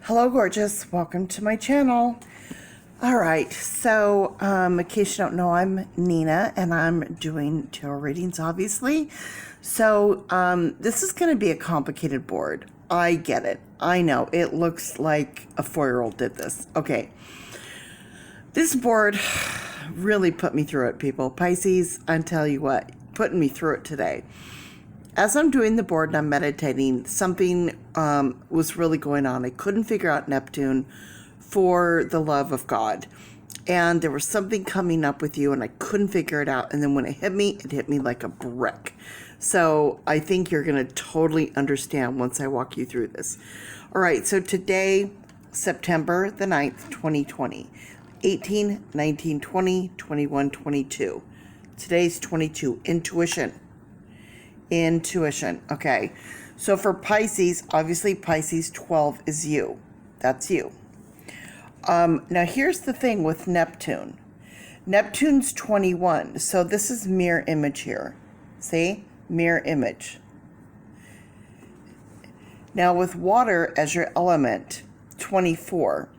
Hello, gorgeous. Welcome to my channel. All right, so in case you don't know, I'm Nina, and I'm doing tarot readings, obviously. So this is going to be a complicated board. I get it. I know. It looks like a 4-year-old did this. Okay. This board really put me through it, people. Pisces, I tell you what, putting me through it today. As I'm doing the board and I'm meditating, something was really going on. I couldn't figure out Neptune for the love of God. And there was something coming up with you and I couldn't figure it out. And then when it hit me like a brick. So I think you're going to totally understand once I walk you through this. All right, so today, September the 9th, 2020. 18, 19, 20, 21, 22. Today's 22. Intuition. Okay. So for Pisces, obviously Pisces 12 is you. That's you. Now here's the thing with Neptune. Neptune's 21. So this is mirror image here. See? Mirror image. Now with water as your element, 24.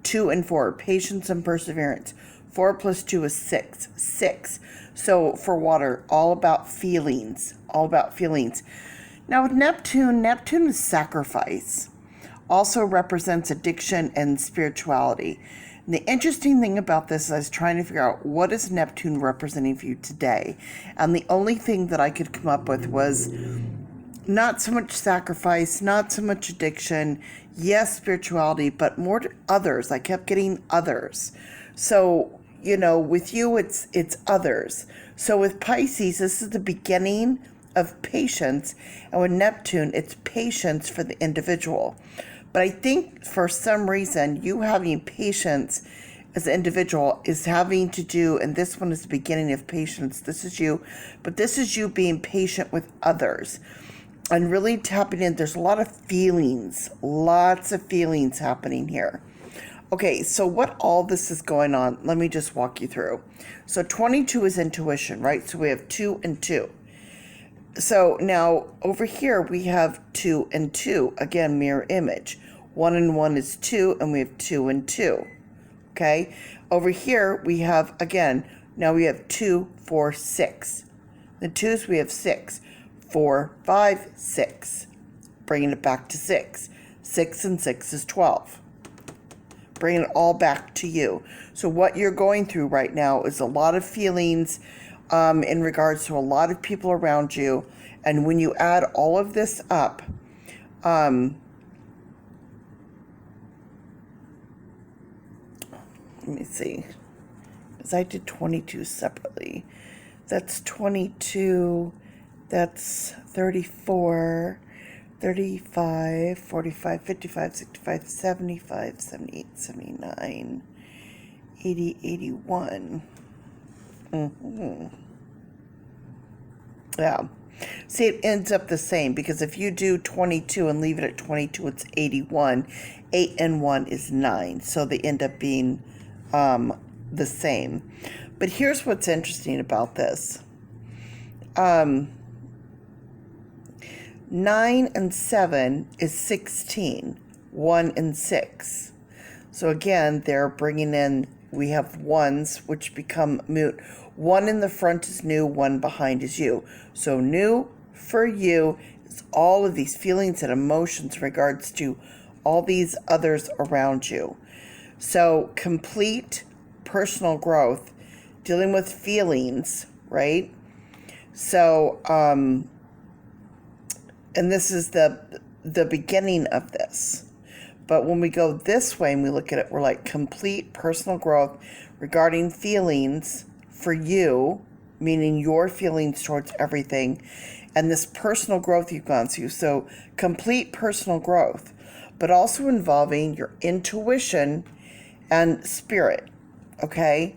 2 and 4, patience and perseverance. 4 plus 2 is 6. 6. So for water, all about feelings. All about feelings. Now with Neptune is sacrifice. Also represents addiction and spirituality. And the interesting thing about this is I was trying to figure out what is Neptune representing for you today. And the only thing that I could come up with was not so much sacrifice, not so much addiction, yes, spirituality, but more to others. I kept getting others. So, you know, with you, it's others. So with Pisces, this is the beginning of patience. And with Neptune, it's patience for the individual. But I think for some reason, you having patience as an individual is having to do, and this one is the beginning of patience. This is you, but this is you being patient with others. And really tapping in, there's a lot of feelings, lots of feelings happening here. Okay, so what all this is going on, let me just walk you through. So 22 is intuition, right? So we have 2 and 2. So now over here we have 2 and 2, again, mirror image. 1 and 1 is 2, and we have 2 and 2. Okay, over here we have, again, now we have 2, 4, 6. The 2s we have 6. 4, 5, 6. Bringing it back to 6. 6 and 6 is 12. Bringing it all back to you. So what you're going through right now is a lot of feelings in regards to a lot of people around you. And when you add all of this up, let me see. Because I did 22 separately. That's 22... That's 34, 35, 45, 55, 65, 75, 78, 79, 80, 81. Yeah. See, it ends up the same because if you do 22 and leave it at 22, it's 81. 8 and 1 is 9. So they end up being the same. But here's what's interesting about this. 9 and 7 is 16, 1 and 6. So again, they're bringing in, we have ones which become moot. 1 in the front is new, 1 behind is you. So new for you is all of these feelings and emotions in regards to all these others around you. So complete personal growth, dealing with feelings, right? So, and this is the beginning of this. But when we go this way and we look at it, we're like complete personal growth regarding feelings for you, meaning your feelings towards everything, and this personal growth you've gone through. So complete personal growth, but also involving your intuition and spirit, okay?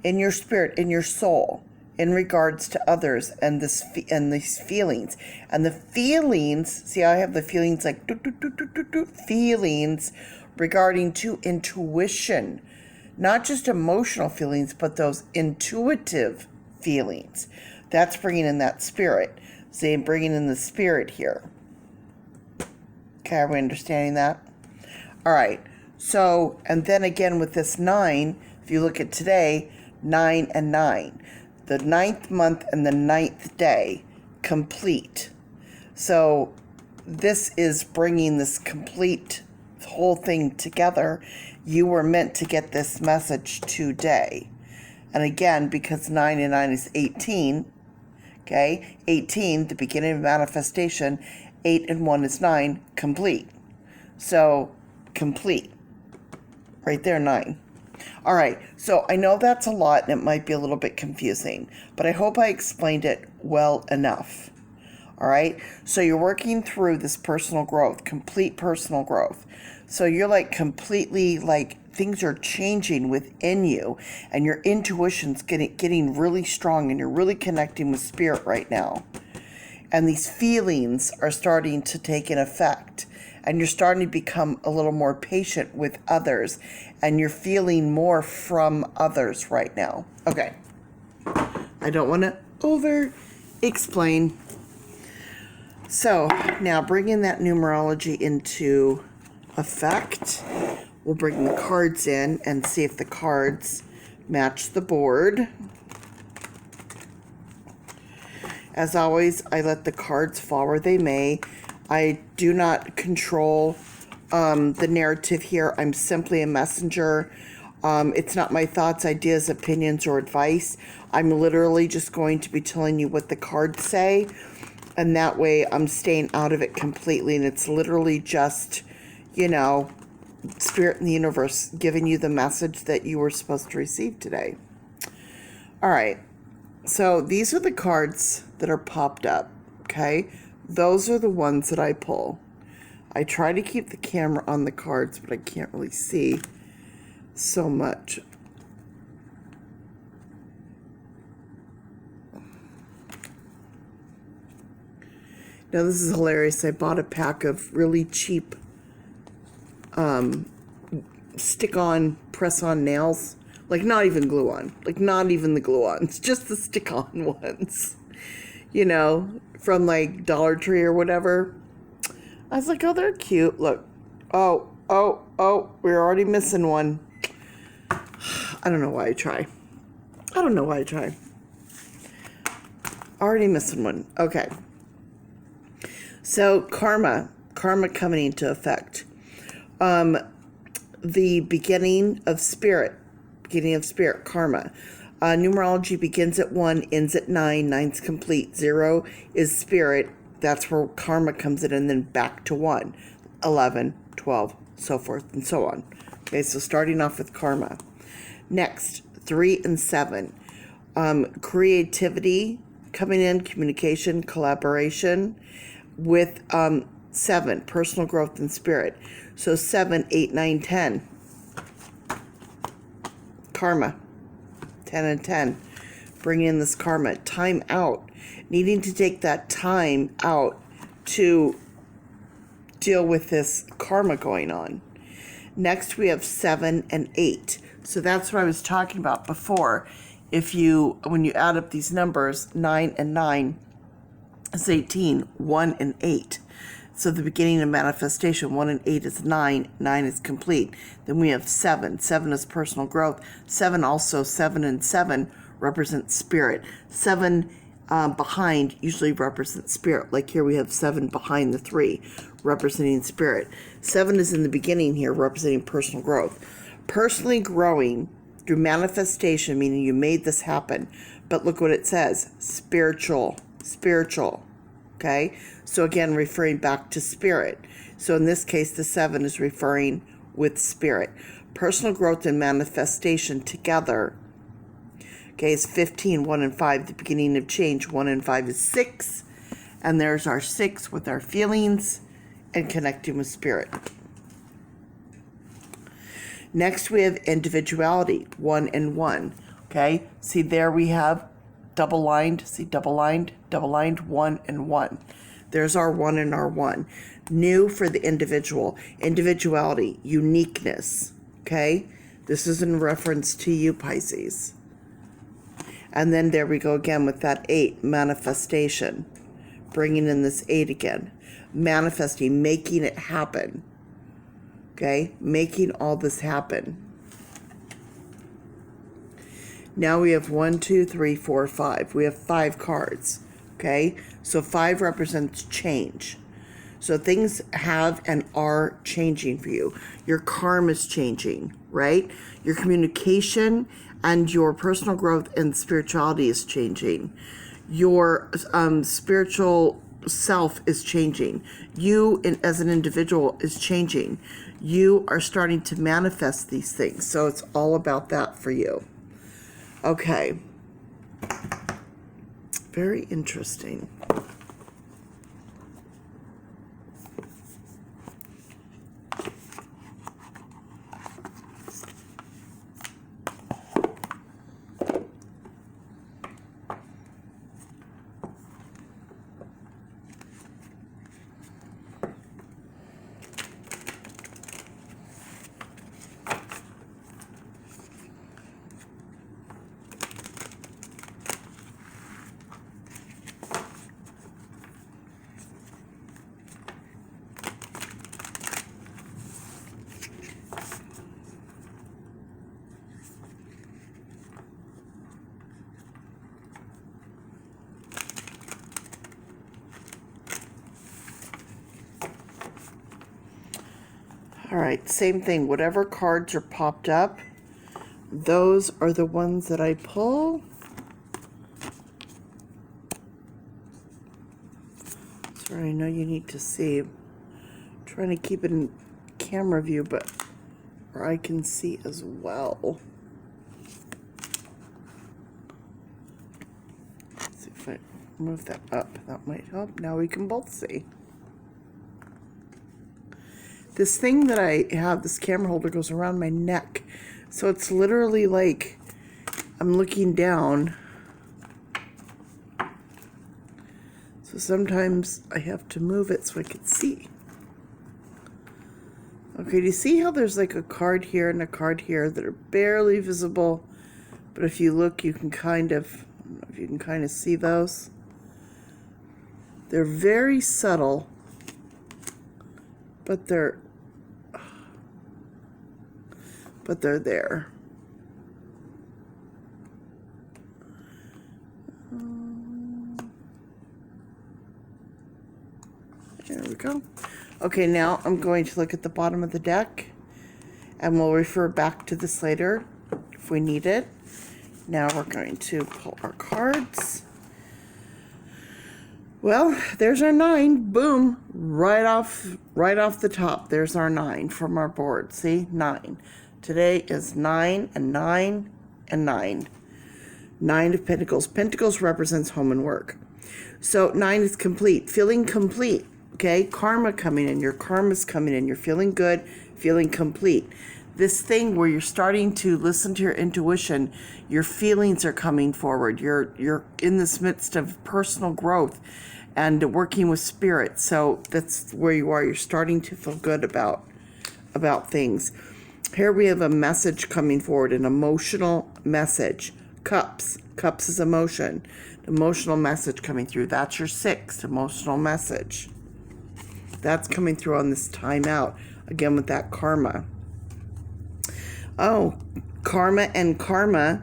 In your spirit, in your soul, in regards to others and these feelings. And the feelings, see, I have the feelings like feelings regarding to intuition, not just emotional feelings, but those intuitive feelings. That's bringing in that spirit. See, I'm bringing in the spirit here. Okay, are we understanding that? All right. So, and then again with this 9, if you look at today, 9 and 9. The 9th month and the 9th day, complete. So this is bringing this complete whole thing together. You were meant to get this message today. And again, because 9 and 9 is 18, okay? 18, the beginning of manifestation. 8 and 1 is 9, complete. So, complete. Right there, 9. All right, so I know that's a lot and it might be a little bit confusing, but I hope I explained it well enough. All right, so you're working through this personal growth, complete personal growth. So you're like completely like things are changing within you and your intuition's getting really strong and you're really connecting with spirit right now. And these feelings are starting to take an effect. And you're starting to become a little more patient with others. And you're feeling more from others right now. Okay. I don't want to over-explain. So, now bringing that numerology into effect. We'll bring the cards in and see if the cards match the board. As always, I let the cards fall where they may. I do not control the narrative here. I'm simply a messenger. It's not my thoughts, ideas, opinions, or advice. I'm literally just going to be telling you what the cards say. And that way I'm staying out of it completely. And it's literally just, you know, Spirit in the universe giving you the message that you were supposed to receive today. All right. So these are the cards that are popped up. Okay. Those are the ones that I pull. I try to keep the camera on the cards, but I can't really see so much. Now this is hilarious. I bought a pack of really cheap stick-on, press-on nails. Like not even glue-on. Like not even the glue-ons. Just the stick-on ones. You know, from like Dollar Tree or whatever. I was like, oh, they're cute. Look. Oh, we're already missing one. I don't know why I try. Already missing one. Okay. So, karma coming into effect. The beginning of spirit, karma. Numerology begins at 1, ends at 9, 9's complete, 0 is spirit, that's where karma comes in, and then back to 1, 11, 12, so forth and so on. Okay, so starting off with karma. Next, 3 and 7. Creativity coming in, communication, collaboration, with 7, personal growth and spirit. So 7, 8, 9, 10. Karma. 10 and 10. Bring in this karma. Time out. Needing to take that time out to deal with this karma going on. Next we have 7 and 8. So that's what I was talking about before. When you add up these numbers, 9 and 9 is 18, 1 and 8. So the beginning of manifestation, 1 and 8 is 9, 9 is complete. Then we have 7, 7 is personal growth. 7 and 7 represent spirit. 7 behind usually represents spirit. Like here we have 7 behind the 3, representing spirit. 7 is in the beginning here, representing personal growth. Personally growing through manifestation, meaning you made this happen. But look what it says, spiritual. Okay, so again, referring back to spirit. So in this case, the 7 is referring with spirit. Personal growth and manifestation together, okay, is 15, 1 and 5, the beginning of change. 1 and 5 is 6, and there's our 6 with our feelings and connecting with spirit. Next, we have individuality, 1 and 1, okay? See, there we have double-lined, see, double-lined, 1 and 1. There's our 1 and our 1. New for the individual. Individuality, uniqueness, okay? This is in reference to you, Pisces. And then there we go again with that 8, manifestation. Bringing in this 8 again. Manifesting, making it happen. Okay, making all this happen. Now we have 1, 2, 3, 4, 5. We have 5 cards. Okay, so 5 represents change. So things have and are changing for you. Your karma is changing, right? Your communication and your personal growth and spirituality is changing. Your spiritual self is changing. You as an individual is changing. You are starting to manifest these things. So it's all about that for you. Okay. Very interesting. All right, same thing. Whatever cards are popped up, those are the ones that I pull. Sorry, I know you need to see. I'm trying to keep it in camera view, but where I can see as well. Let's see if I move that up. That might help. Now we can both see. This thing that I have, this camera holder, goes around my neck. So it's literally like I'm looking down. So sometimes I have to move it so I can see. Okay, do you see how there's like a card here and a card here that are barely visible? But if you look, you can kind of, I don't know if you can kind of see those. They're very subtle, but they're there. There we go. Okay, now I'm going to look at the bottom of the deck, and we'll refer back to this later if we need it. Now we're going to pull our cards. Well, there's our 9. Boom. Right off the top. There's our 9 from our board. See? 9. Today is 9 and 9 and 9. 9 of Pentacles. Pentacles represents home and work. So 9 is complete. Feeling complete. Okay? Karma coming in. Your karma's coming in. You're feeling good. Feeling complete. This thing where you're starting to listen to your intuition. Your feelings are coming forward. You're in this midst of personal growth and working with spirit. So that's where you are. You're starting to feel good about things. Here we have a message coming forward, an emotional message. Cups. Cups is emotion. Emotional message coming through. That's your 6, emotional message. That's coming through on this timeout. Again, with that karma. Oh, karma and karma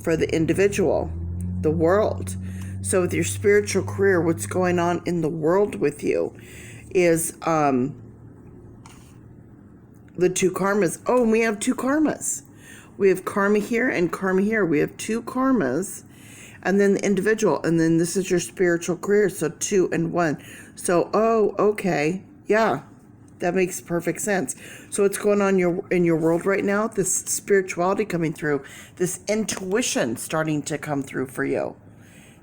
for the individual, the world. So with your spiritual career, what's going on in the world with you is the 2 karmas. Oh, and we have 2 karmas. We have karma here and karma here. We have 2 karmas, and then the individual, and then this is your spiritual career. So 2 and 1. So, oh, okay. Yeah, that makes perfect sense. So what's going on in your world right now? This spirituality coming through, this intuition starting to come through for you.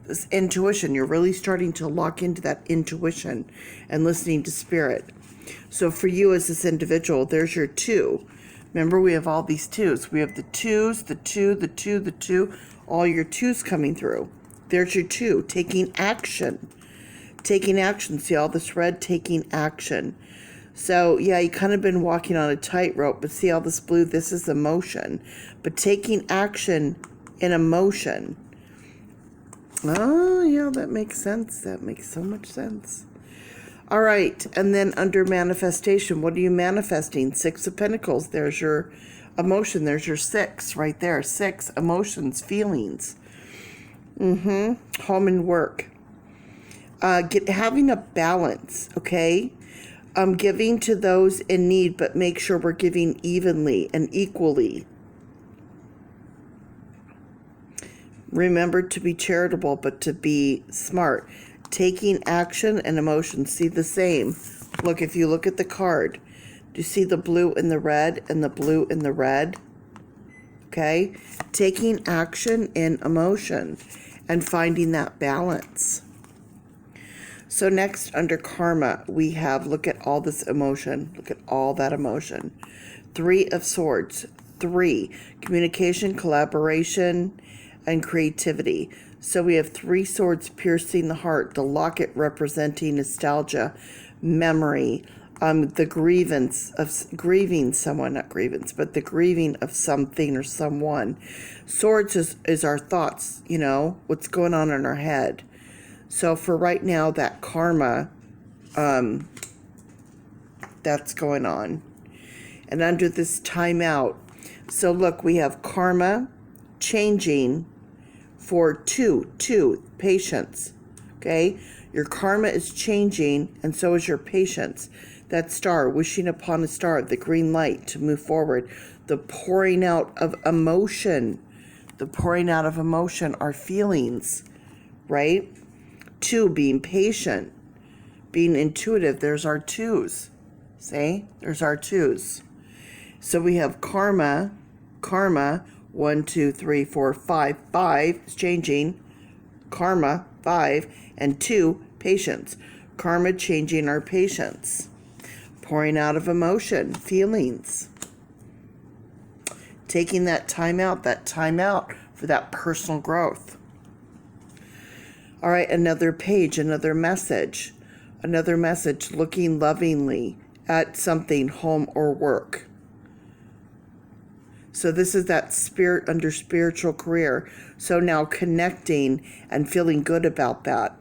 This intuition, you're really starting to lock into that intuition and listening to spirit. So for you as this individual, there's your 2. Remember, we have all these 2s. We have the 2s, the 2, the 2, the 2, all your 2s coming through. There's your 2, taking action. Taking action. See all this red? Taking action. So, yeah, you kind of been walking on a tightrope, but see all this blue? This is emotion. But taking action in emotion. Oh, yeah, that makes sense. That makes so much sense. All right, and then under manifestation, what are you manifesting? Six of Pentacles. There's your emotion. There's your six right there. Six, emotions, feelings. Home and work. Having a balance, okay? Giving to those in need, but make sure we're giving evenly and equally. Remember to be charitable, but to be smart. Taking action and emotion. See the same. Look, if you look at the card, do you see the blue and the red and the blue and the red? Okay? Taking action and emotion and finding that balance. So next, under karma, we have, look at all this emotion. Look at all that emotion. Three of Swords. 3, communication, collaboration, and creativity. So we have 3 swords piercing the heart, the locket representing nostalgia, memory, the grievance of grieving someone, not grievance, but the grieving of something or someone. Swords is our thoughts, you know, what's going on in our head. So for right now, that karma, that's going on. And under this timeout, so look, we have karma changing for 2, patience, okay? Your karma is changing, and so is your patience. That star, wishing upon a star, the green light to move forward. The pouring out of emotion. The pouring out of emotion, our feelings, right? 2, being patient, being intuitive. There's our 2s. See? There's our 2s. So we have karma, 1, 2, 3, 4, 5. 5 is changing. Karma, 5. And 2, patience. Karma changing our patience. Pouring out of emotion, feelings. Taking that time out for that personal growth. All right, another page, another message, looking lovingly at something, home or work. So this is that spirit under spiritual career. So now connecting and feeling good about that.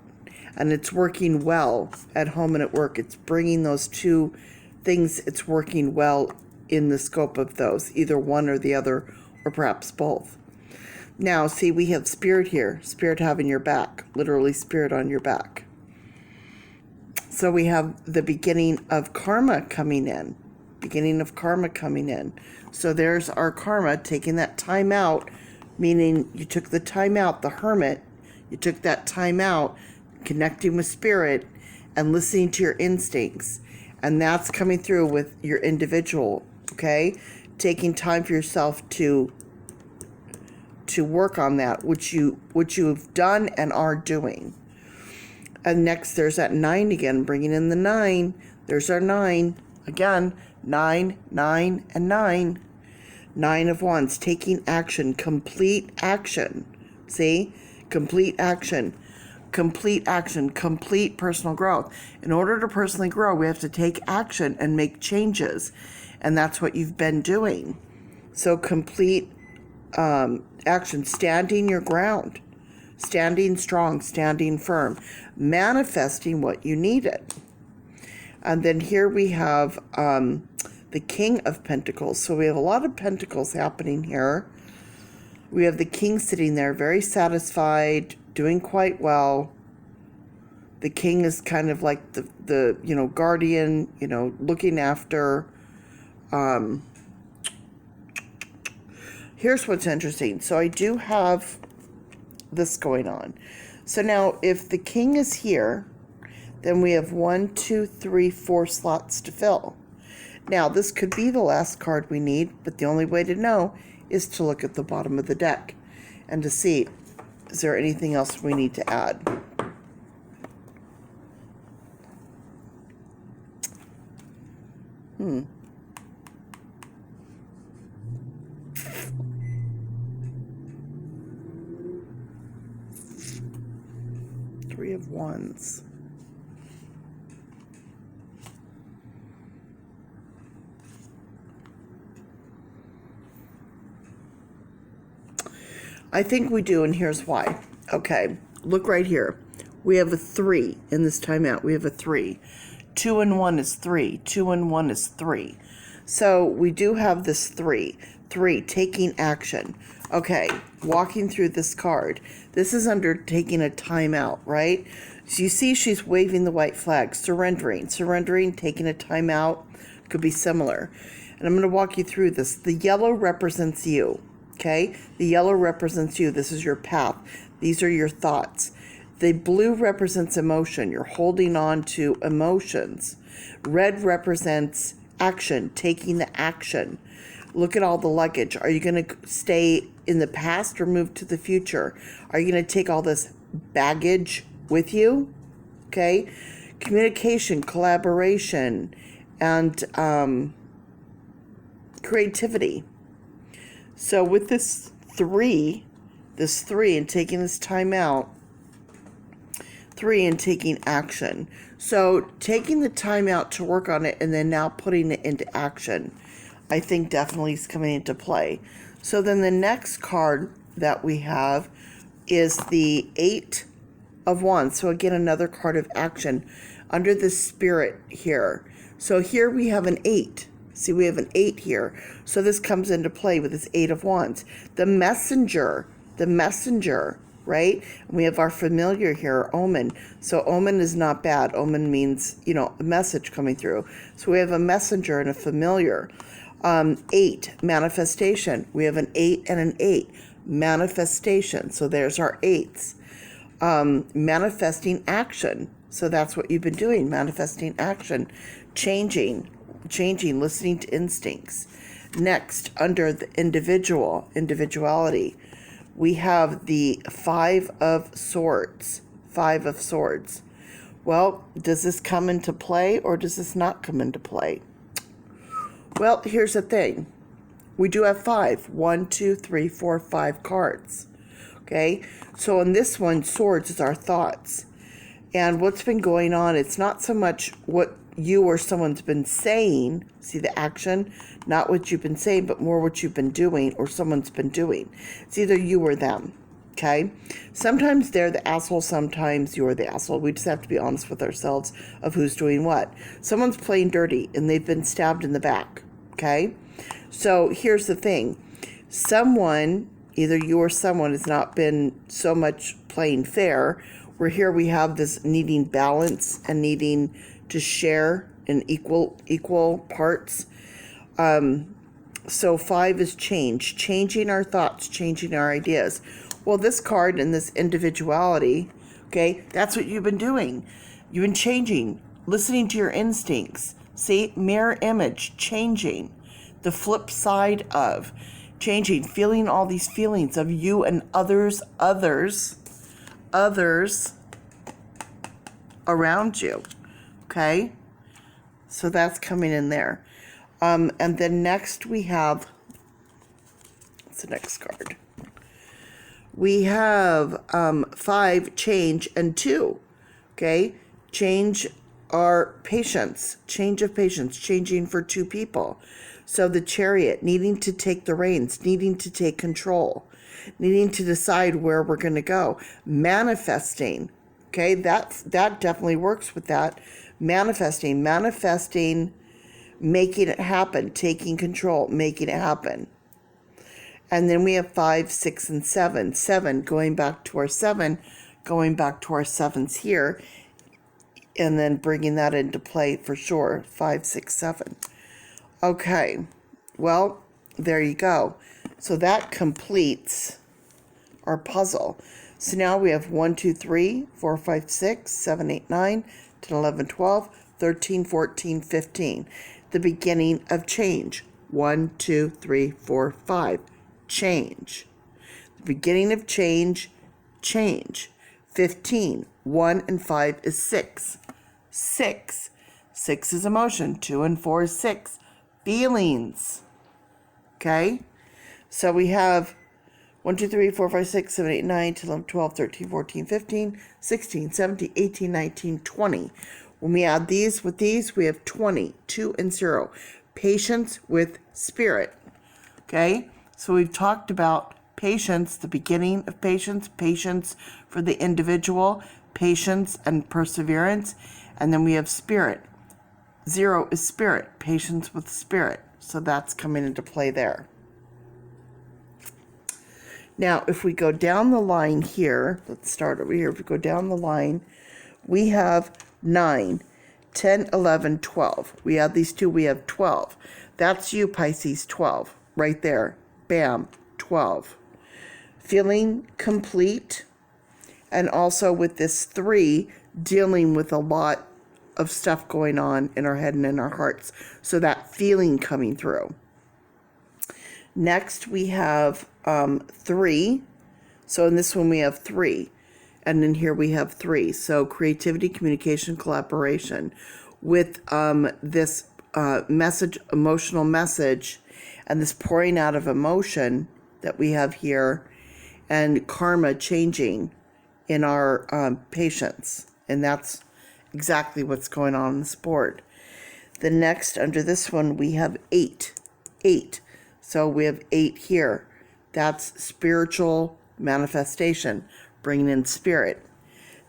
And it's working well at home and at work. It's bringing those 2 things, it's working well in the scope of those, either one or the other, or perhaps both. Now, see, we have spirit here, spirit having your back, literally spirit on your back. So we have the beginning of karma coming in, So there's our karma, taking that time out, meaning you took the time out, the hermit, you took that time out, connecting with spirit and listening to your instincts. And that's coming through with your individual, okay? Taking time for yourself to work on that, which you've done and are doing. And next, there's that 9 again, bringing in the 9. There's our 9. Again, 9, 9, and 9. 9 of Wands, taking action, complete action. See? Complete action, complete personal growth. In order to personally grow, we have to take action and make changes. And that's what you've been doing. So complete action, standing your ground, standing strong, standing firm, manifesting what you needed. And then here we have the King of Pentacles. So we have a lot of Pentacles happening here. We have the King sitting there, very satisfied, doing quite well. The King is kind of like the guardian, looking after. Here's what's interesting. So I do have this going on. So now if the King is here, then we have 1, 2, 3, 4 slots to fill. Now this could be the last card we need, but the only way to know is to look at the bottom of the deck and to see, is there anything else we need to add? Three of Wands. I think we do, and here's why. Okay, look right here. We have a 3 in this timeout. We have a 3. 2 and 1 is 3. 2 and 1 is 3. So we do have this 3. 3, taking action. Okay, walking through this card. This is under taking a timeout, right? So you see she's waving the white flag, surrendering, taking a timeout. Could be similar. And I'm going to walk you through this. The yellow represents you, okay? The yellow represents you. This is your path. These are your thoughts. The blue represents emotion. You're holding on to emotions. Red represents action, taking the action. Look at all the luggage. Are you going to stay in the past or move to the future? Are you going to take all this baggage with you? Okay. Communication, collaboration, and creativity. So with this three and taking this time out, 3 and taking action. So taking the time out to work on it and then now putting it into action, I think definitely is coming into play. So then the next card that we have is the 8 of Wands. So again, another card of action under the Spirit here. So here we have an 8. See, we have an 8 here. So this comes into play with this 8 of Wands. The messenger, right? And we have our familiar here, omen. So omen is not bad. Omen means, a message coming through. So we have a messenger and a familiar. 8, manifestation. We have an 8 and an 8. Manifestation. So there's our 8s. Manifesting action. So that's what you've been doing. Manifesting action. Changing, listening to instincts. Next, under the individuality, we have the 5 of Swords. 5 of Swords. Well, does this come into play or does this not come into play? Well, here's the thing. We do have 5. 1, 2, 3, 4, 5 cards. Okay? So in this one, Swords is our thoughts. And what's been going on, it's not so much what you or someone's been saying, see the action, not what you've been saying, but more what you've been doing or someone's been doing. It's either you or them, okay? Sometimes they're the asshole, sometimes you're the asshole. We just have to be honest with ourselves of who's doing what. Someone's playing dirty and they've been stabbed in the back, okay? So here's the thing. Someone, either you or someone, has not been so much playing fair, where here we have this needing balance and needing to share in equal parts. So 5 is change, changing our thoughts, changing our ideas. Well, this card and this individuality, okay, that's what you've been doing. You've been changing, listening to your instincts. See, mirror image, changing. The flip side of changing, feeling all these feelings of you and others around you. Okay, so that's coming in there. And then next we have, what's the next card? We have 5, change, and 2. Okay, change our patience, change of patience, changing for 2 people. So the Chariot, needing to take the reins, needing to take control, needing to decide where we're going to go. Manifesting, okay, that definitely works with that. Manifesting, making it happen, taking control, making it happen. And then we have 5, 6, and 7. 7, going back to our 7, going back to our 7s here, and then bringing that into play for sure. 5, 6, 7. Okay, well, there you go. So that completes our puzzle. So now we have 1, 2, 3, 4, 5, 6, 7, 8, 9, 10, 11, 12, 13, 14, 15. The beginning of change. 1, 2, 3, 4, 5. Change. The beginning of change. Change. 15. 1 and 5 is 6. 6. 6 is emotion. 2 and 4 is 6. Feelings. Okay? So we have 1, 2, 3, 4, 5, 6, 7, 8, 9, 10, 11, 12, 13, 14, 15, 16, 17, 18, 19, 20. When we add these with these, we have 20, 2 and 0. Patience with Spirit. Okay? So we've talked about patience, the beginning of patience, patience for the individual, patience and perseverance, and then we have Spirit. 0 is spirit, patience with spirit. So that's coming into play there. Now, if we go down the line here, let's start over here. If we go down the line, we have 9, 10, 11, 12. We add these two, we have 12. That's you, Pisces, 12. Right there. Bam, 12. Feeling complete. And also with this 3, dealing with a lot of stuff going on in our head and in our hearts. So that feeling coming through. Next, we have 3. So in this one, we have 3. And in here, we have 3. So creativity, communication, collaboration. With this message, emotional message, and this pouring out of emotion that we have here, and karma changing in our patience. And that's exactly what's going on in this board. The next, under this one, we have 8. 8. So we have 8 here. That's spiritual manifestation, bringing in spirit.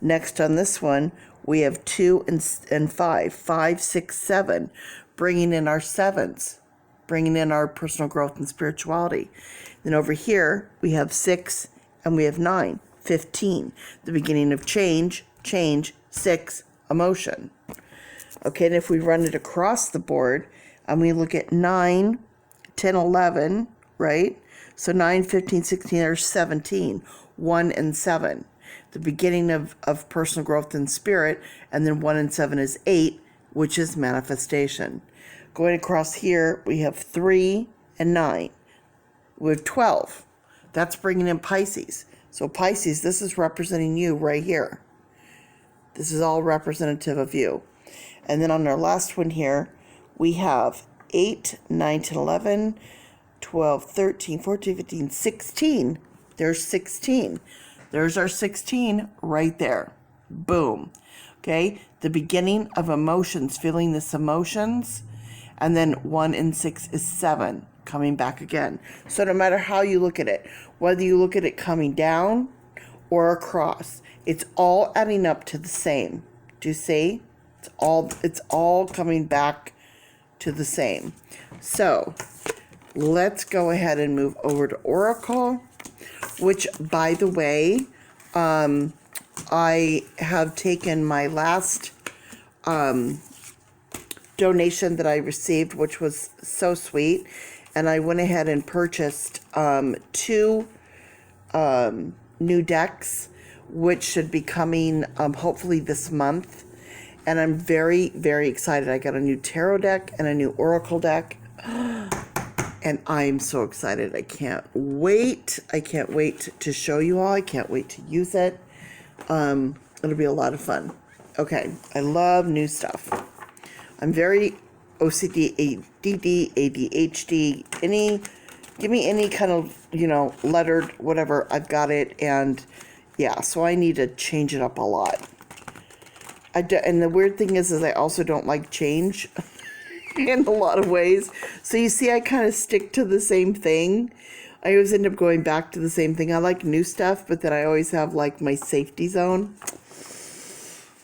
Next on this one, we have 2 and 5. 5, 6, 7, bringing in our 7s, bringing in our personal growth and spirituality. Then over here, we have 6 and we have 9. 15, the beginning of change, 6, emotion. Okay, and if we run it across the board and we look at 9, 10, 11, right? So 9, 15, 16, there's 17, 1 and 7. The beginning of personal growth and spirit, and then 1 and 7 is 8, which is manifestation. Going across here, we have 3 and 9. We have 12. That's bringing in Pisces. So Pisces, this is representing you right here. This is all representative of you. And then on our last one here, we have 8, 9, 10, 11, 12, 13, 14, 15, 16. There's 16. There's our 16 right there. Boom. Okay? The beginning of emotions, feeling this emotions. And then 1 and 6 is 7, coming back again. So no matter how you look at it, whether you look at it coming down or across, it's all adding up to the same. Do you see? It's all coming back to the same. So let's go ahead and move over to Oracle, which, by the way, I have taken my last donation that I received, which was so sweet, and I went ahead and purchased 2 new decks, which should be coming hopefully this month. And I'm very, very excited. I got a new tarot deck and a new oracle deck. And I'm so excited. I can't wait. I can't wait to show you all. I can't wait to use it. It'll be a lot of fun. Okay. I love new stuff. I'm very OCD, ADD, ADHD. Give me any kind of, lettered, whatever. I've got it. And yeah, so I need to change it up a lot. And the weird thing is I also don't like change in a lot of ways. So you see, I kind of stick to the same thing. I always end up going back to the same thing. I like new stuff, but then I always have like my safety zone.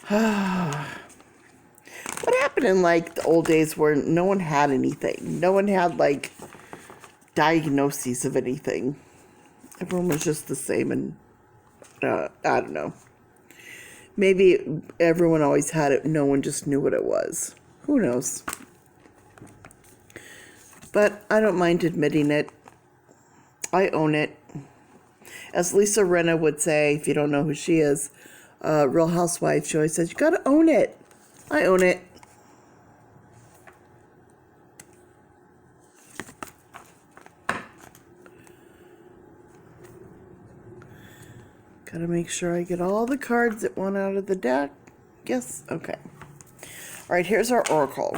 What happened in like the old days where no one had anything? No one had like diagnoses of anything. Everyone was just the same, and I don't know. Maybe everyone always had it. No one just knew what it was. Who knows? But I don't mind admitting it. I own it. As Lisa Rinna would say, if you don't know who she is, Real Housewife, she always says, you gotta own it. I own it. Gotta make sure I get all the cards that want out of the deck. Yes? Okay. All right, here's our oracle.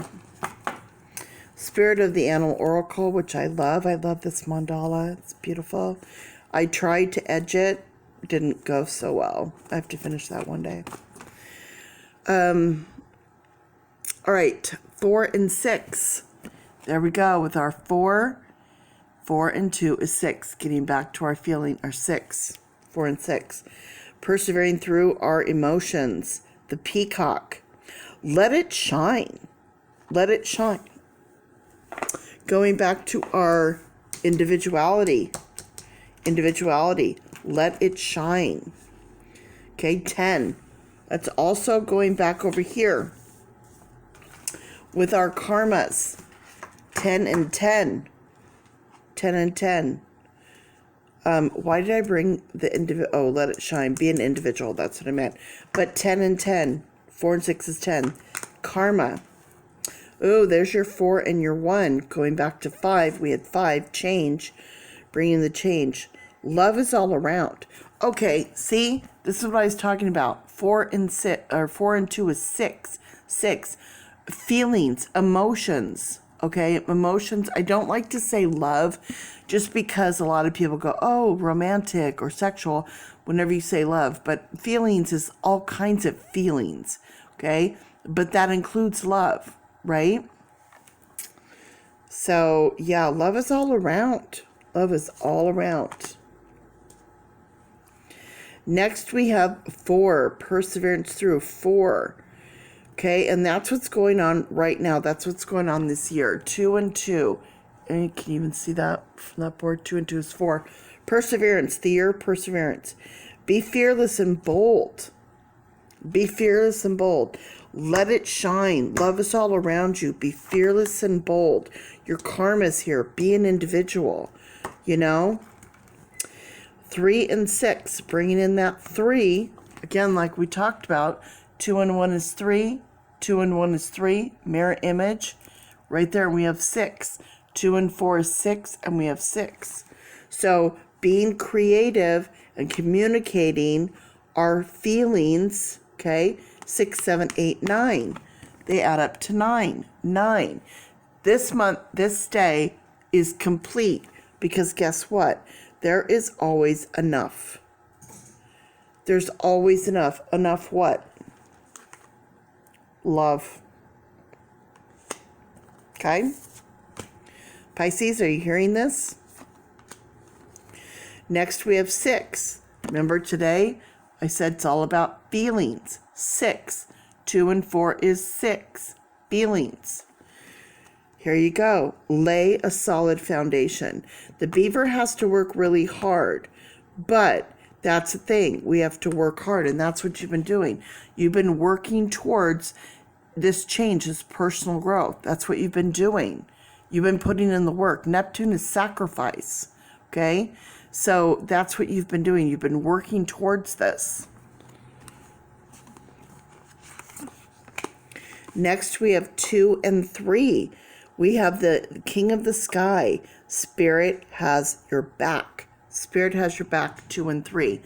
Spirit of the Animal Oracle, which I love. I love this mandala. It's beautiful. I tried to edge it. It didn't go so well. I have to finish that one day. All right, 4 and 6. There we go with our 4. 4 and 2 is 6. Getting back to our feeling, our 6. 4 and 6. Persevering through our emotions. The peacock. Let it shine. Let it shine. Going back to our individuality. Let it shine. Okay, 10. That's also going back over here with our karmas. 10 and 10. 10 and 10. Why did I bring the individual? Oh, let it shine. Be an individual. That's what I meant. But 10 and 10. 4 and 6 is 10. Karma. Oh, there's your 4 and your 1. Going back to 5. We had 5. Change. Bringing the change. Love is all around. Okay, see? This is what I was talking about. 4 and 6, or 4 and 2 is 6. 6. Feelings, emotions. Okay, emotions. I don't like to say love just because a lot of people go, oh, romantic or sexual whenever you say love. But feelings is all kinds of feelings. Okay, but that includes love, right? So, yeah, love is all around. Love is all around. Next, we have 4, perseverance through 4. Okay, and that's what's going on right now. That's what's going on this year. 2 and 2. And you can even see that from that board. 2 and 2 is 4. Perseverance, the year of perseverance. Be fearless and bold. Be fearless and bold. Let it shine. Love is all around you. Be fearless and bold. Your karma's here. Be an individual. You know? 3 and 6. Bringing in that 3. Again, like we talked about. 2 and 1 is 3. 2 and 1 is 3. Mirror image. Right there we have 6. 2 and 4 is 6. And we have 6. So being creative and communicating our feelings. Okay. 6, 7, 8, 9. They add up to 9. 9. This month, this day is complete. Because guess what? There is always enough. There's always enough. Enough what? Love. Okay? Pisces, are you hearing this? Next we have 6. Remember today I said it's all about feelings. 6. 2 and 4 is 6. Feelings. Here you go. Lay a solid foundation. The beaver has to work really hard, but that's the thing. We have to work hard, and that's what you've been doing. You've been working towards this change, this personal growth. That's what you've been doing. You've been putting in the work. Neptune is sacrifice, okay? So that's what you've been doing. You've been working towards this. Next, we have 2 and 3. We have the King of the Sky. Spirit has your back. Spirit has your back, 2 and 3.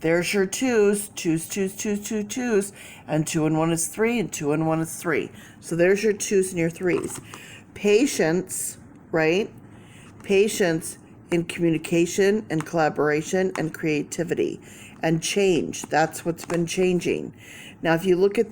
There's your 2s. 2s, 2s, 2s, 2s, 2s. And 2 and 1 is 3, and 2 and 1 is 3. So there's your 2s and your 3s. Patience, right? Patience in communication and collaboration and creativity. And change. That's what's been changing. Now, if you look at this,